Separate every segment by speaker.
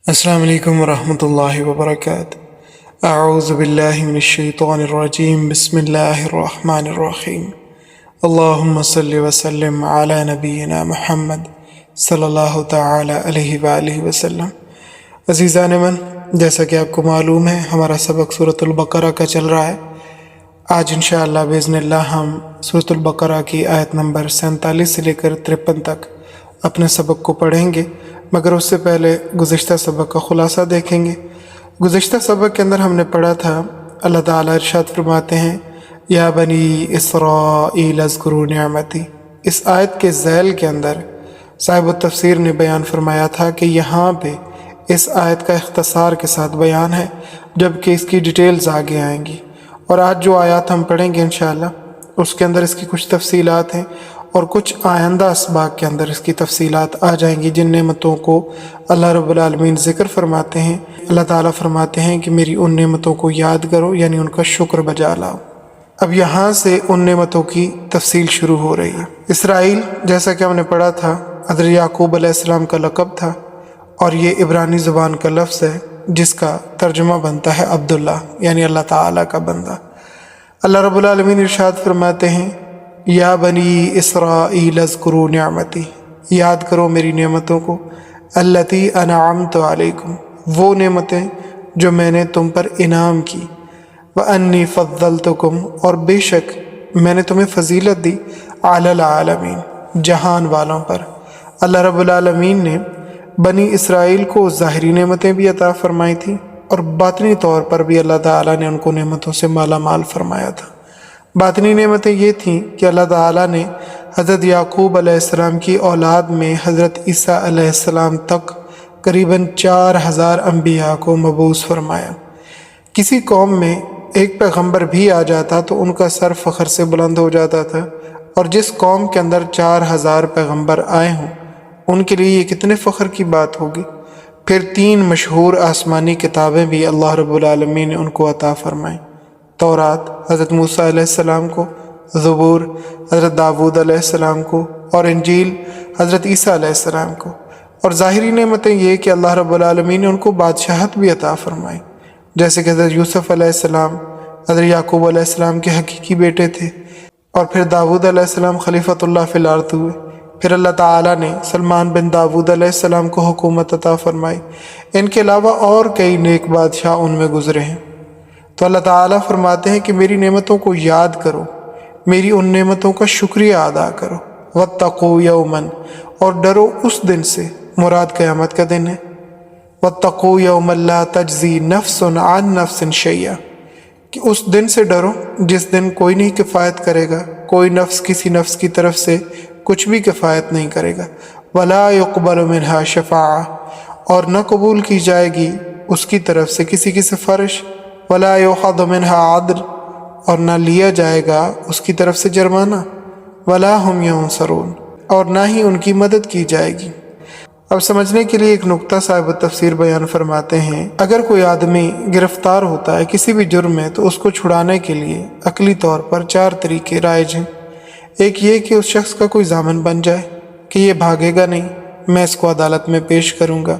Speaker 1: السلام علیکم ورحمۃ اللہ وبرکاتہ۔ اعوذ باللہ من الشیطان الرجیم، بسم اللہ الرحمن الرحیم۔ اللہم صلی وسلم علی نبینا محمد صلی اللہ تعالی علیہ وآلہ وسلم۔ عزیزان من، جیسا کہ آپ کو معلوم ہے ہمارا سبق سورۃ البقرہ کا چل رہا ہے۔ آج انشاءاللہ باذن اللہ ہم سورۃ البقرہ کی آیت نمبر 47 سے لے کر 53 تک اپنے سبق کو پڑھیں گے، مگر اس سے پہلے گزشتہ سبق کا خلاصہ دیکھیں گے۔ گزشتہ سبق کے اندر ہم نے پڑھا تھا، اللہ تعالیٰ ارشاد فرماتے ہیں یا بنی اسرائیل اذکروا نعمتی۔ اس آیت کے ذیل کے اندر صاحب التفسیر نے بیان فرمایا تھا کہ یہاں پہ اس آیت کا اختصار کے ساتھ بیان ہے، جبکہ اس کی ڈیٹیلز آگے آئیں گی، اور آج جو آیات ہم پڑھیں گے انشاءاللہ اس کے اندر اس کی کچھ تفصیلات ہیں، اور کچھ آئندہ اسباق کے اندر اس کی تفصیلات آ جائیں گی جن نعمتوں کو اللہ رب العالمین ذکر فرماتے ہیں۔ اللہ تعالیٰ فرماتے ہیں کہ میری ان نعمتوں کو یاد کرو، یعنی ان کا شکر بجا لاؤ۔ اب یہاں سے ان نعمتوں کی تفصیل شروع ہو رہی ہے۔ اسرائیل، جیسا کہ ہم نے پڑھا تھا، حضرت یعقوب علیہ السلام کا لقب تھا، اور یہ عبرانی زبان کا لفظ ہے جس کا ترجمہ بنتا ہے عبداللہ، یعنی اللہ تعالیٰ کا بندہ۔ اللہ رب العالمین ارشاد فرماتے ہیں یا بنی اسرائیل اذکروا نعمتی، یاد کرو میری نعمتوں کو، التی انعمت علیکم، وہ نعمتیں جو میں نے تم پر انعام کی، وانی فضلتکم، اور بے شک میں نے تمہیں فضیلت دی، علی العالمین، جہان والوں پر۔ اللہ رب العالمین نے بنی اسرائیل کو ظاہری نعمتیں بھی عطا فرمائی تھیں، اور باطنی طور پر بھی اللہ تعالیٰ نے ان کو نعمتوں سے مالا مال فرمایا تھا۔ باطنی نعمتیں یہ تھیں کہ اللہ تعالیٰ نے حضرت یعقوب علیہ السلام کی اولاد میں حضرت عیسیٰ علیہ السلام تک قریباً 4000 انبیاء کو مبعوث فرمایا۔ کسی قوم میں ایک پیغمبر بھی آ جاتا تو ان کا سر فخر سے بلند ہو جاتا تھا، اور جس قوم کے اندر 4000 پیغمبر آئے ہوں ان کے لیے یہ کتنے فخر کی بات ہوگی۔ پھر 3 مشہور آسمانی کتابیں بھی اللہ رب العالمین نے ان کو عطا فرمائیں، تورات حضرت موسیٰ علیہ السلام کو، زبور حضرت داود علیہ السلام کو، اور انجیل حضرت عیسیٰ علیہ السلام کو۔ اور ظاہری نعمتیں یہ کہ اللہ رب العالمین نے ان کو بادشاہت بھی عطا فرمائی، جیسے کہ حضرت یوسف علیہ السلام حضرت یعقوب علیہ السلام کے حقیقی بیٹے تھے، اور پھر داود علیہ السلام خلیفۃ اللہ فی الارض ہوئے۔ پھر اللہ تعالیٰ نے سلمان بن داود علیہ السلام کو حکومت عطا فرمائی۔ ان کے علاوہ اور کئی نیک بادشاہ ان میں گزرے ہیں۔ تو اللہ تعالیٰ فرماتے ہیں کہ میری نعمتوں کو یاد کرو، میری ان نعمتوں کا شکریہ ادا کرو، واتقوا یوما، اور ڈرو اس دن سے، مراد قیامت کا دن ہے۔ واتقوا یوما لا تجزی نفس عن نفس شیئا، کہ اس دن سے ڈرو جس دن کوئی نہیں کفایت کرے گا، کوئی نفس کسی نفس کی طرف سے کچھ بھی کفایت نہیں کرے گا۔ ولا يقبل منها شفاعہ، اور نہ قبول کی جائے گی اس کی طرف سے کسی کی سفارش۔ ولا یؤخذ منها عدل، اور نہ لیا جائے گا اس کی طرف سے جرمانہ۔ ولا هم ینصرون، اور نہ ہی ان کی مدد کی جائے گی۔ اب سمجھنے کے لیے ایک نقطہ صاحب التفسیر بیان فرماتے ہیں، اگر کوئی آدمی گرفتار ہوتا ہے کسی بھی جرم میں تو اس کو چھڑانے کے لیے عقلی طور پر 4 طریقے رائج ہیں۔ ایک یہ کہ اس شخص کا کوئی ضامن بن جائے کہ یہ بھاگے گا نہیں، میں اس کو عدالت میں پیش کروں گا،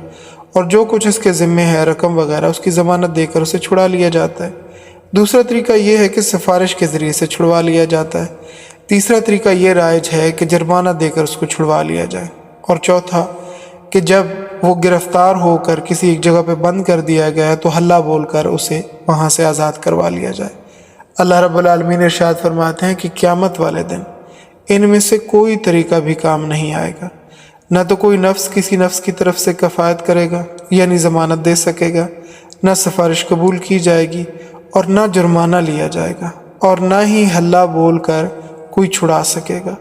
Speaker 1: اور جو کچھ اس کے ذمے ہے، رقم وغیرہ، اس کی ضمانت دے کر اسے چھڑا لیا جاتا ہے۔ دوسرا طریقہ یہ ہے کہ سفارش کے ذریعے سے چھڑوا لیا جاتا ہے۔ تیسرا طریقہ یہ رائج ہے کہ جرمانہ دے کر اس کو چھڑوا لیا جائے۔ اور چوتھا کہ جب وہ گرفتار ہو کر کسی ایک جگہ پہ بند کر دیا گیا ہے تو ہلہ بول کر اسے وہاں سے آزاد کروا لیا جائے۔ اللہ رب العالمین ارشاد فرماتے ہیں کہ قیامت والے دن ان میں سے کوئی طریقہ بھی کام نہیں آئے گا، نہ تو کوئی نفس کسی نفس کی طرف سے کفایت کرے گا، یعنی ضمانت دے سکے گا، نہ سفارش قبول کی جائے گی، اور نہ جرمانہ لیا جائے گا، اور نہ ہی ہلہ بول کر کوئی چھڑا سکے گا۔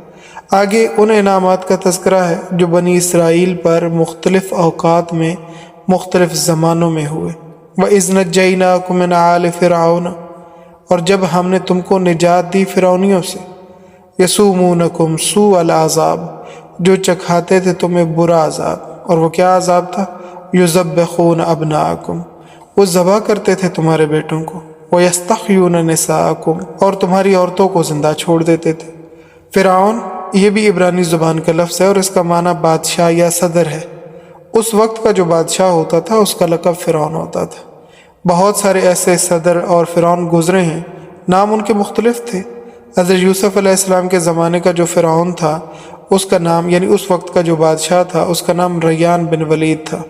Speaker 1: آگے ان انعامات کا تذکرہ ہے جو بنی اسرائیل پر مختلف اوقات میں مختلف زمانوں میں ہوئے۔ وَإِذْ نَجَّيْنَاكُم مِّنْ آلِ فِرْعَوْنَ، اور جب ہم نے تم کو نجات دی فرعونیوں سے، یسومونکم سوء العذاب، جو چکھاتے تھے تمہیں برا عذاب۔ اور وہ کیا عذاب تھا؟ یذبحون ابناءکم، وہ ذبح کرتے تھے تمہارے بیٹوں کو، ویستحیون نساءکم، اور تمہاری عورتوں کو زندہ چھوڑ دیتے تھے۔ فرعون یہ بھی عبرانی زبان کا لفظ ہے، اور اس کا معنی بادشاہ یا صدر ہے۔ اس وقت کا جو بادشاہ ہوتا تھا اس کا لقب فرعون ہوتا تھا۔ بہت سارے ایسے صدر اور فرعون گزرے ہیں، نام ان کے مختلف تھے۔ حضرت یوسف علیہ السلام کے زمانے کا جو فرعون تھا اس کا نام، یعنی اس وقت کا جو بادشاہ تھا اس کا نام ریان بن ولید تھا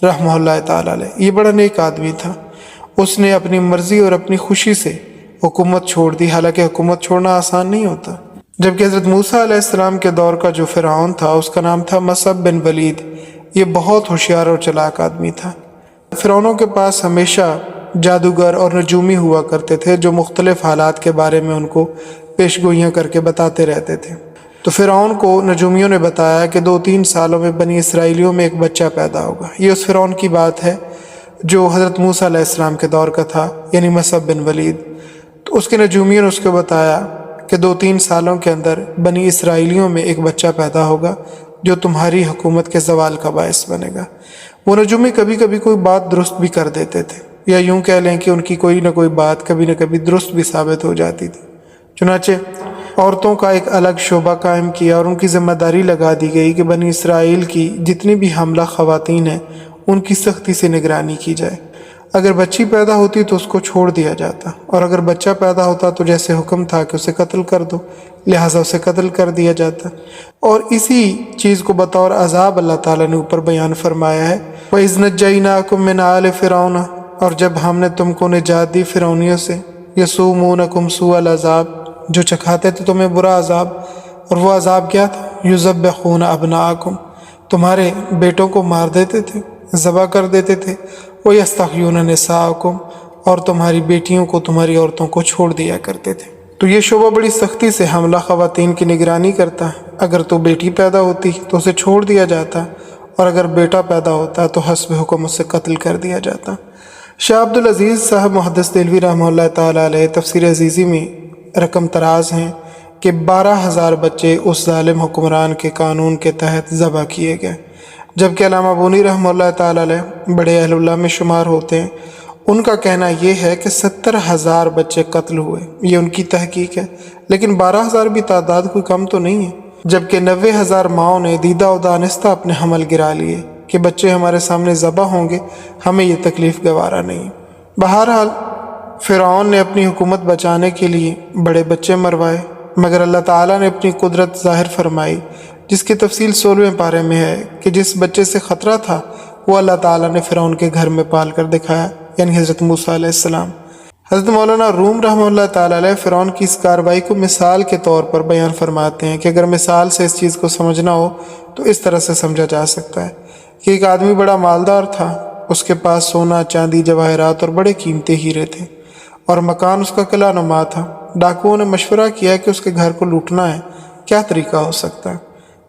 Speaker 1: رحمہ اللہ تعالیٰ علیہ۔ یہ بڑا نیک آدمی تھا، اس نے اپنی مرضی اور اپنی خوشی سے حکومت چھوڑ دی، حالانکہ حکومت چھوڑنا آسان نہیں ہوتا۔ جبکہ حضرت موسیٰ علیہ السلام کے دور کا جو فرعون تھا اس کا نام تھا مصعب بن ولید، یہ بہت ہوشیار اور چلاک آدمی تھا۔ فرعونوں کے پاس ہمیشہ جادوگر اور نجومی ہوا کرتے تھے جو مختلف حالات کے بارے میں ان کو پیشگوئیاں کر کے بتاتے رہتے تھے۔ تو فرعون کو نجومیوں نے بتایا کہ 2-3 سالوں میں بنی اسرائیلیوں میں ایک بچہ پیدا ہوگا۔ یہ اس فرعون کی بات ہے جو حضرت موسیٰ علیہ السلام کے دور کا تھا، یعنی مصعب بن ولید۔ تو اس کے نجومیوں نے اس کو بتایا کہ 2-3 سالوں کے اندر بنی اسرائیلیوں میں ایک بچہ پیدا ہوگا جو تمہاری حکومت کے زوال کا باعث بنے گا۔ وہ نجومی کبھی کبھی کوئی بات درست بھی کر دیتے تھے، یا یوں کہہ لیں کہ ان کی کوئی نہ کوئی بات کبھی نہ کبھی درست بھی ثابت ہو جاتی تھی۔ چنانچہ عورتوں کا ایک الگ شعبہ قائم کیا اور ان کی ذمہ داری لگا دی گئی کہ بنی اسرائیل کی جتنی بھی حاملہ خواتین ہیں ان کی سختی سے نگرانی کی جائے۔ اگر بچی پیدا ہوتی تو اس کو چھوڑ دیا جاتا، اور اگر بچہ پیدا ہوتا تو جیسے حکم تھا کہ اسے قتل کر دو، لہٰذا اسے قتل کر دیا جاتا۔ اور اسی چیز کو بطور عذاب اللہ تعالیٰ نے اوپر بیان فرمایا ہے، وَإِذْ نَجَّيْنَاكُم مِّنْ آلِ فِرْعَوْنَ، اور جب ہم نے تم کو نجات دی فرعونیوں سے، يَسُومُونَكُمْ سُوءَ الْعَذَابِ، جو چکھاتے تھے تمہیں برا عذاب۔ اور وہ عذاب کیا تھا؟ يُذَبِّحُونَ أَبْنَاءَكُمْ، تمہارے بیٹوں کو مار دیتے تھے، ذبح کر دیتے تھے، وَيَسْتَحْيُونَ نِسَاءَكُمْ، اور تمہاری بیٹیوں کو، تمہاری عورتوں کو چھوڑ دیا کرتے تھے۔ تو یہ شعبہ بڑی سختی سے حاملہ خواتین کی نگرانی کرتا ہے۔ اگر تو بیٹی پیدا ہوتی تو اسے چھوڑ دیا جاتا، اور اگر بیٹا پیدا ہوتا تو حسب حکم اسے قتل کر دیا جاتا۔ شاہ عبدالعزیز صاحب محدث دہلوی رحمہ اللہ تعالیٰ علیہ تفسیر عزیزی میں رقم تراز ہیں کہ 12,000 بچے اس ظالم حکمران کے قانون کے تحت ذبح کیے گئے، جبکہ علامہ بونی رحمہ اللہ تعالیٰ علیہ بڑے اہل اللہ میں شمار ہوتے ہیں۔ ان کا کہنا یہ ہے کہ 70,000 بچے قتل ہوئے، یہ ان کی تحقیق ہے، لیکن 12,000 بھی تعداد کوئی کم تو نہیں ہے۔ جبکہ 90,000 ماؤں نے دیدہ و دانستہ اپنے حمل گرا لیے کہ بچے ہمارے سامنے ذبح ہوں گے، ہمیں یہ تکلیف گوارا نہیں۔ بہرحال فرعون نے اپنی حکومت بچانے کے لیے بڑے بچے مروائے، مگر اللہ تعالیٰ نے اپنی قدرت ظاہر فرمائی، جس کی تفصیل 16ویں پارے میں ہے کہ جس بچے سے خطرہ تھا وہ اللہ تعالیٰ نے فرعون کے گھر میں پال کر دکھایا، یعنی حضرت موسیٰ علیہ السلام۔ حضرت مولانا روم رحمہ اللہ تعالیٰ علیہ فرعون کی اس کارروائی کو مثال کے طور پر بیان فرماتے ہیں کہ اگر مثال سے اس چیز کو سمجھنا ہو تو اس طرح سے سمجھا جا سکتا ہے کہ ایک آدمی بڑا مالدار تھا، اس کے پاس سونا، چاندی، جواہرات اور بڑے قیمتی ہیرے تھے، اور مکان اس کا قلعہ نما تھا۔ ڈاکوؤں نے مشورہ کیا کہ اس کے گھر کو لوٹنا ہے، کیا طریقہ ہو سکتا ہے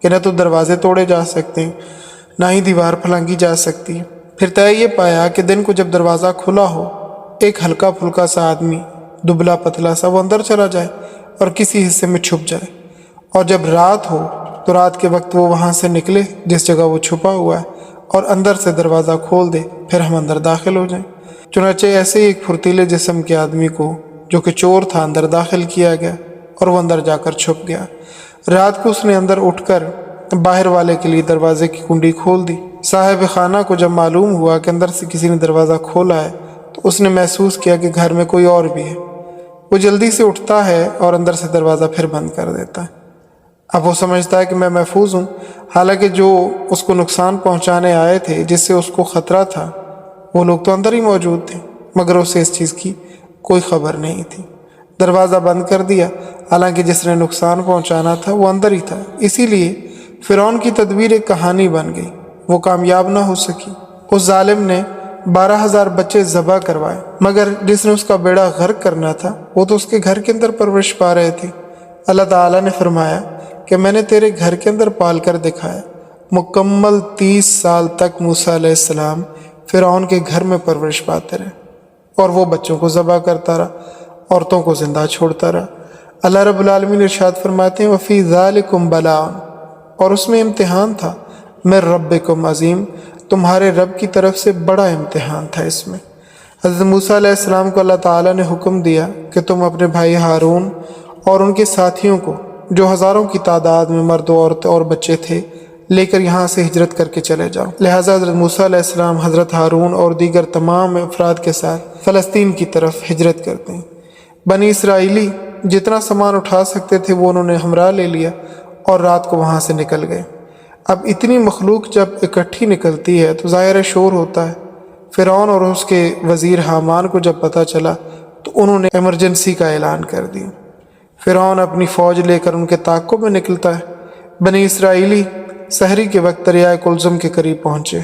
Speaker 1: کہ نہ تو دروازے توڑے جا سکتے ہیں، نہ ہی دیوار پھلانگی جا سکتی ہے۔ پھر طے یہ پایا کہ دن کو جب دروازہ کھلا ہو، ایک ہلکا پھلکا سا آدمی، دبلا پتلا سا، وہ اندر چلا جائے اور کسی حصے میں چھپ جائے، اور جب رات ہو تو رات کے وقت وہ وہاں سے نکلے جس جگہ وہ چھپا ہوا ہے اور اندر سے دروازہ کھول دے، پھر ہم اندر داخل ہو جائیں۔ چنانچہ ایسے ہی ایک پھرتیلے جسم کے آدمی کو جو کہ چور تھا اندر داخل کیا گیا، اور وہ اندر جا کر چھپ گیا۔ رات کو اس نے اندر اٹھ کر باہر والے کے لیے دروازے کی کنڈی کھول دی۔ صاحب خانہ کو جب معلوم ہوا کہ اندر سے کسی نے دروازہ کھولا ہے تو اس نے محسوس کیا کہ گھر میں کوئی اور بھی ہے۔ وہ جلدی سے اٹھتا ہے اور اندر سے دروازہ پھر بند کر دیتا ہے۔ اب وہ سمجھتا ہے کہ میں محفوظ ہوں، حالانکہ جو اس کو نقصان پہنچانے آئے تھے، جس سے اس کو خطرہ تھا، وہ لوگ تو اندر ہی موجود تھے، مگر اسے اس چیز کی کوئی خبر نہیں تھی۔ دروازہ بند کر دیا، حالانکہ جس نے نقصان پہنچانا تھا وہ اندر ہی تھا۔ اسی لیے فرعون کی تدبیر ایک کہانی بن گئی، وہ کامیاب نہ ہو سکی۔ اس ظالم نے 12,000 بچے ذبح کروائے، مگر جس نے اس کا بیڑا غرق کرنا تھا وہ تو اس کے گھر کے اندر پرورش پا رہے تھے۔ اللہ تعالیٰ نے فرمایا کہ میں نے تیرے گھر کے اندر پال کر دکھایا۔ مکمل 30 سال تک موسیٰ علیہ السلام فرعون کے گھر میں پرورش پاتے رہے، اور وہ بچوں کو ذبح کرتا رہا، عورتوں کو زندہ چھوڑتا رہا۔ اللہ رب العالمین ارشاد فرماتے ہیں وَفِي ذَلِكُمْ بَلَاءٌ، اور اس میں امتحان تھا، مِن رَبِّكُمْ عظیم، تمہارے رب کی طرف سے بڑا امتحان تھا۔ اس میں حضرت موسیٰ علیہ السلام کو اللہ تعالیٰ نے حکم دیا کہ تم اپنے بھائی ہارون اور ان کے ساتھیوں کو، جو ہزاروں کی تعداد میں مرد و عورت اور بچے تھے، لے کر یہاں سے ہجرت کر کے چلے جاؤ۔ لہٰذا حضرت موسیٰ علیہ السلام حضرت ہارون اور دیگر تمام افراد کے ساتھ فلسطین کی طرف ہجرت کرتے ہیں۔ بنی اسرائیلی جتنا سامان اٹھا سکتے تھے وہ انہوں نے ہمراہ لے لیا اور رات کو وہاں سے نکل گئے۔ اب اتنی مخلوق جب اکٹھی نکلتی ہے تو ظاہر شور ہوتا ہے۔ فرعون اور اس کے وزیر حامان کو جب پتہ چلا تو انہوں نے ایمرجنسی کا اعلان کر دیا۔ فرعون اپنی فوج لے کر ان کے تعاقب میں نکلتا ہے۔ بنی اسرائیلی سحری کے وقت دریائے کلزم کے قریب پہنچے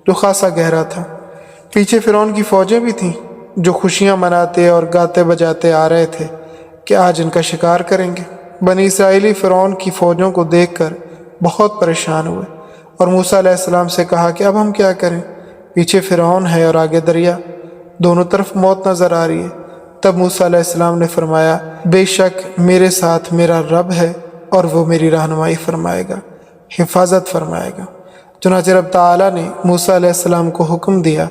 Speaker 1: جو خاصا گہرا تھا۔ پیچھے فرعون کی فوجیں بھی تھیں جو خوشیاں مناتے اور گاتے بجاتے آ رہے تھے کہ آج ان کا شکار کریں گے۔ بنی اسرائیلی فرعون کی فوجوں کو دیکھ کر بہت پریشان ہوئے اور موسیٰ علیہ السلام سے کہا کہ اب ہم کیا کریں؟ پیچھے فرعون ہے اور آگے دریا، دونوں طرف موت نظر آ رہی ہے۔ تب موسیٰ علیہ السلام نے فرمایا بے شک میرے ساتھ میرا رب ہے اور وہ میری رہنمائی فرمائے گا، حفاظت فرمائے گا۔ چنانچہ رب تعالیٰ نے موسیٰ علیہ السلام کو حکم دیا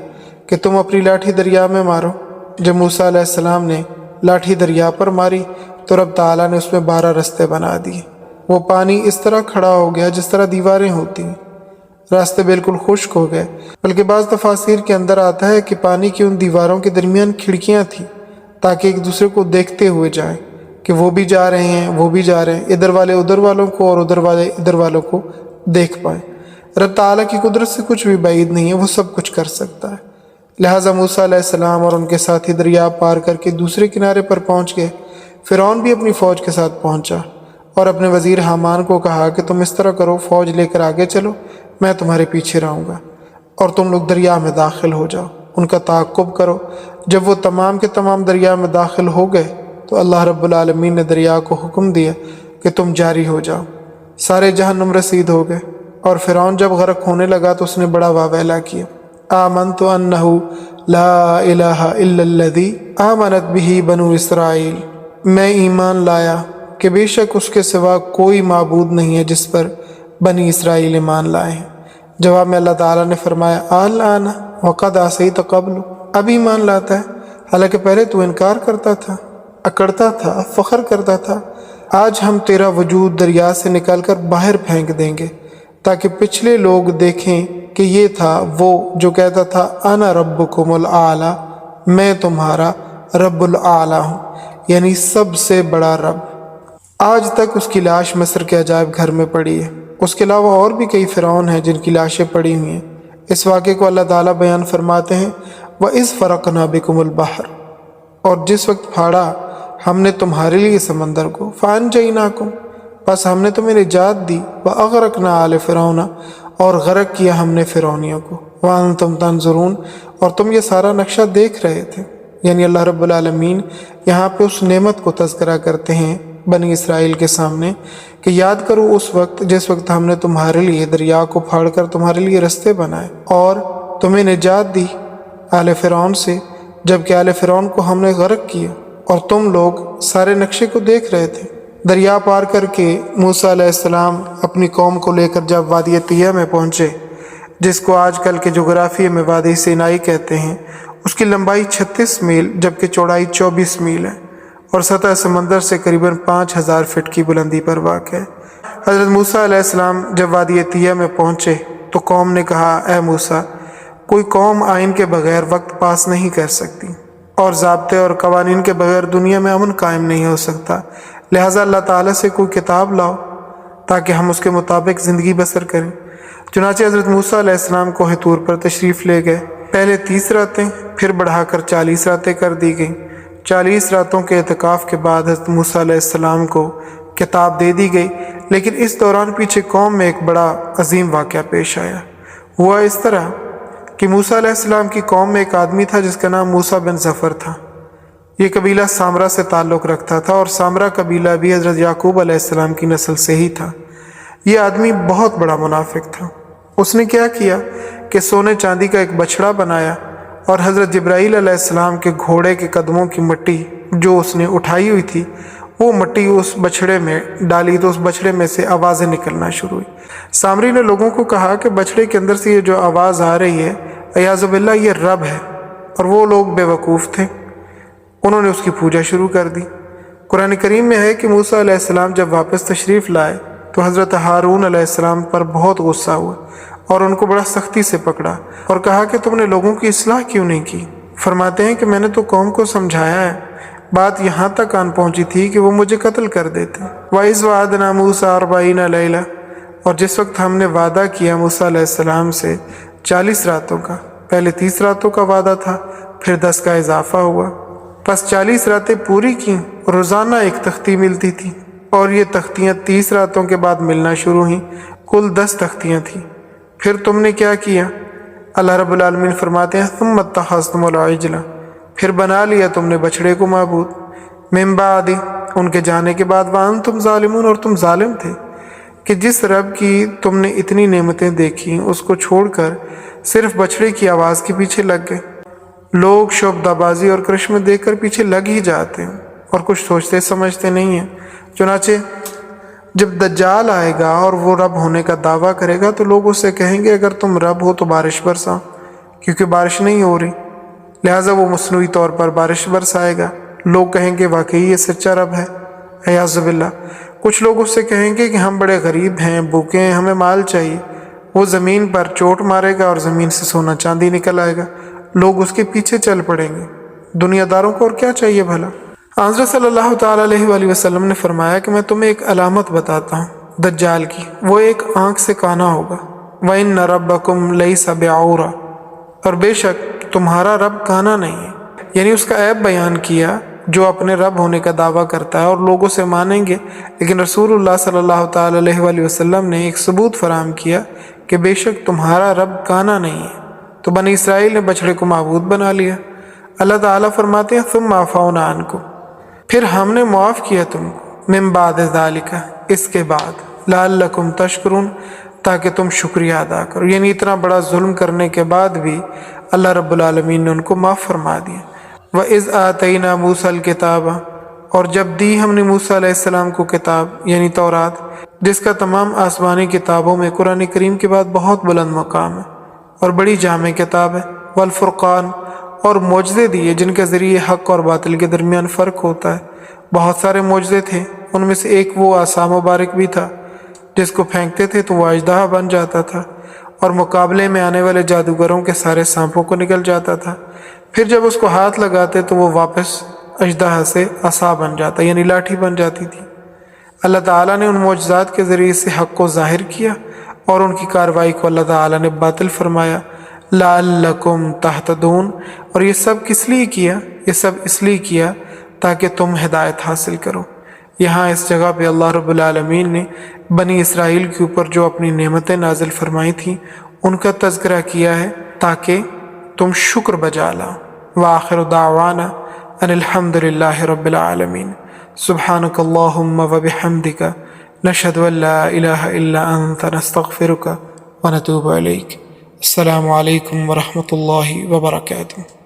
Speaker 1: کہ تم اپنی لاٹھی دریا میں مارو۔ جب موسیٰ علیہ السلام نے لاٹھی دریا پر ماری تو رب تعالیٰ نے اس میں 12 رستے بنا دیے۔ وہ پانی اس طرح کھڑا ہو گیا جس طرح دیواریں ہوتی ہیں، راستے بالکل خشک ہو گئے، بلکہ بعض تفاسیر کے اندر آتا ہے کہ پانی کی ان دیواروں کے درمیان کھڑکیاں تھیں تاکہ ایک دوسرے کو دیکھتے ہوئے جائیں کہ وہ بھی جا رہے ہیں وہ بھی جا رہے ہیں، ادھر والے ادھر والوں کو اور ادھر والے ادھر والوں کو دیکھ پائیں۔ رب تعالیٰ کی قدرت سے کچھ بھی بعید نہیں ہے، وہ سب کچھ کر سکتا ہے۔ لہٰذا موسیٰ علیہ السلام اور ان کے ساتھی دریا پار کر کے دوسرے کنارے پر پہنچ گئے۔ فرعون بھی اپنی فوج کے ساتھ پہنچا اور اپنے وزیر حامان کو کہا کہ تم اس طرح کرو، فوج لے کر آگے چلو، میں تمہارے پیچھے رہوں گا اور تم لوگ دریا میں داخل ہو جاؤ، ان کا تعاقب کرو۔ جب وہ تمام کے تمام دریا میں داخل ہو گئے تو اللہ رب العالمین نے دریا کو حکم دیا کہ تم جاری ہو جاؤ۔ سارے جہنم رسید ہو گئے اور فرعون جب غرق ہونے لگا تو اس نے بڑا واویلا کیا، آمنت انہ لا الہ الا الذی آمنت بہ بنو اسرائیل، میں ایمان لایا کہ بے شک اس کے سوا کوئی معبود نہیں ہے جس پر بنی اسرائیل ایمان لائے ہیں۔ جواب میں اللہ تعالیٰ نے فرمایا الآن وقد عصیت قبل، اب ایمان لاتا ہے حالانکہ پہلے تو انکار کرتا تھا، اکڑتا تھا، فخر کرتا تھا۔ آج ہم تیرا وجود دریا سے نکال کر باہر پھینک دیں گے تاکہ پچھلے لوگ دیکھیں کہ یہ تھا وہ جو کہتا تھا انا ربکم الاعلی، میں تمہارا رب الاعلی ہوں، یعنی سب سے بڑا رب۔ آج تک اس کی لاش مصر کے عجائب گھر میں پڑی ہے۔ اس کے علاوہ اور بھی کئی فرعون ہیں جن کی لاشیں پڑی ہوئی ہیں۔ اس واقعے کو اللہ تعالیٰ بیان فرماتے ہیں وَإِذْ فَرَقْنَا بِكُمُ الْبَحْرَ، اور جس وقت پھاڑا ہم نے تمہارے لیے سمندر کو، فَأَنْجَيْنَاكُمْ، بس ہم نے تمہیں نجات دی، وَأَغْرَقْنَا آلَ فِرْعَوْنَ، اور غرق کیا ہم نے فرعونیوں کو، وَأَنْتُمْ تَنْظُرُونَ، اور تم یہ سارا نقشہ دیکھ رہے تھے۔ یعنی اللہ رب العالمین یہاں پہ اس نعمت کو تذکرہ کرتے ہیں بنی اسرائیل کے سامنے کہ یاد کرو اس وقت جس وقت ہم نے تمہارے لیے دریا کو پھاڑ کر تمہارے لیے رستے بنائے اور تمہیں نجات دی آل فرعون سے، جبکہ آل فرعون کو ہم نے غرق کیا اور تم لوگ سارے نقشے کو دیکھ رہے تھے۔ دریا پار کر کے موسیٰ علیہ السلام اپنی قوم کو لے کر جب وادی طیہ میں پہنچے، جس کو آج کل کے جغرافیے میں وادی سینائی کہتے ہیں، اس کی لمبائی 36 میل جبکہ چوڑائی 24 میل ہے اور سطح سمندر سے قریباً 5000 فٹ کی بلندی پر واقع ہے۔ حضرت موسیٰ علیہ السلام جب وادی طیہ میں پہنچے تو قوم نے کہا اے موسیٰ، کوئی قوم آئین کے بغیر وقت پاس نہیں کر سکتی اور ضابطے اور قوانین کے بغیر دنیا میں امن قائم نہیں ہو سکتا، لہٰذا اللہ تعالیٰ سے کوئی کتاب لاؤ تاکہ ہم اس کے مطابق زندگی بسر کریں۔ چنانچہ حضرت موسیٰ علیہ السلام کوہ طور پر تشریف لے گئے۔ پہلے 30 راتیں پھر بڑھا کر 40 راتیں کر دی گئیں۔ 40 راتوں کے اعتکاف کے بعد حضرت موسیٰ علیہ السلام کو کتاب دے دی گئی، لیکن اس دوران پیچھے قوم میں ایک بڑا عظیم واقعہ پیش آیا۔ ہوا اس طرح کہ موسیٰ علیہ السلام کی قوم میں ایک آدمی تھا جس کا نام موسیٰ بن ظفر تھا۔ یہ قبیلہ سامرا سے تعلق رکھتا تھا اور سامرا قبیلہ بھی حضرت یعقوب علیہ السلام کی نسل سے ہی تھا۔ یہ آدمی بہت بڑا منافق تھا۔ اس نے کیا کیا کہ سونے چاندی کا ایک بچھڑا بنایا اور حضرت جبرائیل علیہ السلام کے گھوڑے کے قدموں کی مٹی جو اس نے اٹھائی ہوئی تھی وہ مٹی اس بچھڑے میں ڈالی تو اس بچھڑے میں سے آوازیں نکلنا شروع ہوئی۔ سامری نے لوگوں کو کہا کہ بچھڑے کے اندر سے یہ جو آواز آ رہی ہے اعوذ باللہ یہ رب ہے، اور وہ لوگ بے وقوف تھے، انہوں نے اس کی پوجا شروع کر دی۔ قرآن کریم میں ہے کہ موسیٰ علیہ السلام جب واپس تشریف لائے تو حضرت ہارون علیہ السلام پر بہت غصہ ہوا اور ان کو بڑا سختی سے پکڑا اور کہا کہ تم نے لوگوں کی اصلاح کیوں نہیں کی؟ فرماتے ہیں کہ میں نے تو قوم کو سمجھایا ہے، بات یہاں تک آن پہنچی تھی کہ وہ مجھے قتل کر دیتے۔ وَإِذْ وَعَدْنَا مُوسَىٰ 40 لَيْلَةً، اور جس وقت ہم نے وعدہ کیا موسیٰ علیہ السلام سے 40 راتوں کا، پہلے 30 راتوں کا وعدہ تھا، پھر 10 کا اضافہ ہوا، پس 40 راتیں پوری کی، روزانہ ایک تختی ملتی تھی، اور یہ تختیاں 30 راتوں کے بعد ملنا شروع ہوئیں، کل 10 تختیاں تھیں۔ پھر تم نے کیا کیا؟ اللہ رب العالمین فرماتے ہیں ثم اتخذتم العجل، پھر بنا لیا تم نے بچڑے کو معبود، من بعد، ان کے جانے کے بعد، وانتم ظالمون، اور تم ظالم تھے، کہ جس رب کی تم نے اتنی نعمتیں دیکھی اس کو چھوڑ کر صرف بچڑے کی آواز کے پیچھے لگ گئے۔ لوگ شعبدہ بازی اور کرشمے دیکھ کر پیچھے لگ ہی جاتے ہیں اور کچھ سوچتے سمجھتے نہیں ہیں۔ چنانچہ جب دجال آئے گا اور وہ رب ہونے کا دعویٰ کرے گا تو لوگ اس سے کہیں گے اگر تم رب ہو تو بارش برساؤ، کیونکہ بارش نہیں ہو رہی، لہٰذا وہ مصنوعی طور پر بارش برسائے گا۔ لوگ کہیں گے واقعی یہ سچا رب ہے، اعوذ باللہ۔ کچھ لوگ اس سے کہیں گے کہ ہم بڑے غریب ہیں، بھوکے ہیں، ہمیں مال چاہیے۔ وہ زمین پر چوٹ مارے گا اور زمین سے سونا چاندی نکل آئے گا، لوگ اس کے پیچھے چل پڑیں گے۔ دنیا داروں کو اور کیا چاہیے بھلا؟ حضرت صلی اللہ تعالیٰ علیہ وآلہ وسلم نے فرمایا کہ میں تمہیں ایک علامت بتاتا ہوں دجال کی، وہ ایک آنکھ سے کانا ہوگا۔ وَإِنَّ رَبَّكُمْ لَيْسَ بِعَوْرَةٍ، اور بے شک تمہارا رب کانا نہیں ہے، یعنی اس کا عیب بیان کیا جو اپنے رب ہونے کا دعویٰ کرتا ہے اور لوگوں سے مانیں گے، لیکن رسول اللہ صلی اللہ تعالیٰ علیہ وآلہ وسلم نے ایک ثبوت فراہم کیا کہ بے شک تمہارا رب کانا نہیں ہے۔ تو بنی اسرائیل نے بچڑے کو معبود بنا لیا۔ اللہ تعالیٰ فرماتے ہیں ثم عفونا عنکم، پھر ہم نے معاف کیا تم کو، من بعد ذالک، اس کے بعد، لعلکم تشکرون، تاکہ تم شکریہ ادا کرو، یعنی اتنا بڑا ظلم کرنے کے بعد بھی اللہ رب العالمین نے ان کو معاف فرما دیا۔ وَإِذْ آتَيْنَا مُوسَى الْكِتَابَ، اور جب دی ہم نے موسیٰ علیہ السلام کو کتاب یعنی تورات، جس کا تمام آسمانی کتابوں میں قرآن کریم کے بعد بہت بلند مقام ہے اور بڑی جامع کتاب ہے، والفرقان، اور معجزے دیے جن کے ذریعے حق اور باطل کے درمیان فرق ہوتا ہے۔ بہت سارے معجزے تھے، ان میں سے ایک وہ عصا مبارک بھی تھا جس کو پھینکتے تھے تو وہ اژدہا بن جاتا تھا اور مقابلے میں آنے والے جادوگروں کے سارے سانپوں کو نکل جاتا تھا، پھر جب اس کو ہاتھ لگاتے تو وہ واپس اژدہا سے عصا بن جاتا، یعنی لاٹھی بن جاتی تھی۔ اللہ تعالیٰ نے ان معجزات کے ذریعے سے حق کو ظاہر کیا اور ان کی کارروائی کو اللہ تعالیٰ نے باطل فرمایا۔ لعلکم تہتدون، اور یہ سب کس لیے کیا؟ یہ سب اس لیے کیا تاکہ تم ہدایت حاصل کرو۔ یہاں اس جگہ پہ اللہ رب العالمین نے بنی اسرائیل کے اوپر جو اپنی نعمتیں نازل فرمائی تھیں ان کا تذکرہ کیا ہے تاکہ تم شکر بجا لاؤ۔ وآخر دعوانا ان الحمد للہ رب العالمین، سبحانک اللہم وبحمدک، نشہد ان لا الہ الا انت، نستغفرک ونتوب الیک۔ السلام علیکم ورحمۃ اللہ وبرکاتہ۔